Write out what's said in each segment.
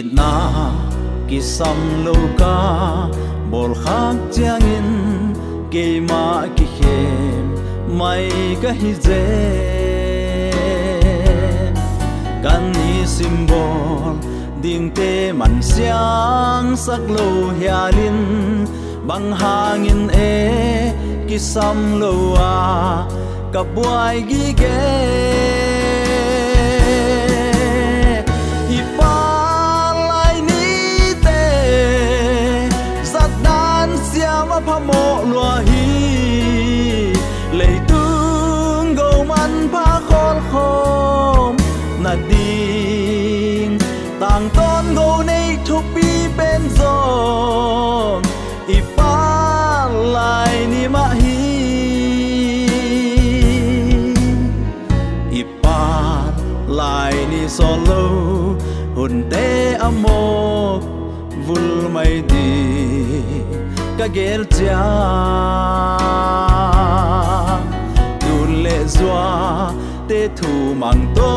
ki na ki sam lo ka bol khak chang in ke ma ki khem mai ka hi je kan hi symbol ding te man siang sak lo hialin bang hangin e ki sam lo a ka buai gi ge i Pallai ni te zat dan siam a phamo lua hi lei tung go man pha khol khom na ding tang ton go nei thu pi ben zong i Pallai ni ma hi i Pallai ni solo hun te amok vul mai di ka gel cha dun le zwa te thu mang to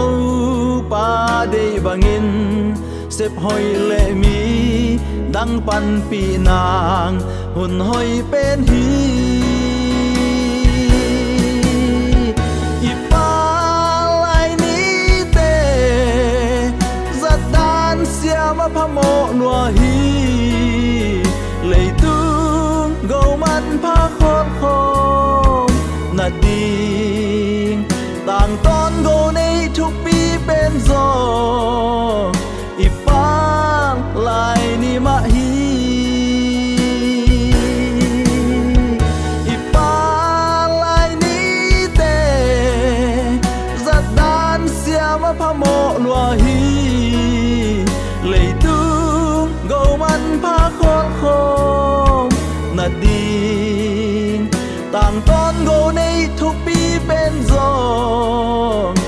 pa de bangin sep hoi le mi dang pan pi nang hun hoi pen hi i Pallai ni te zat dan siam a phamo lua hi lei tung go man pha khol khom na ding tang ton go nei thu pi ben zong i Pallai ni ma hi i Pallai ni te zat dan siam a phamo lua hi lei tung go man pha khol khom na ding tang ton go nei thu pi ben zong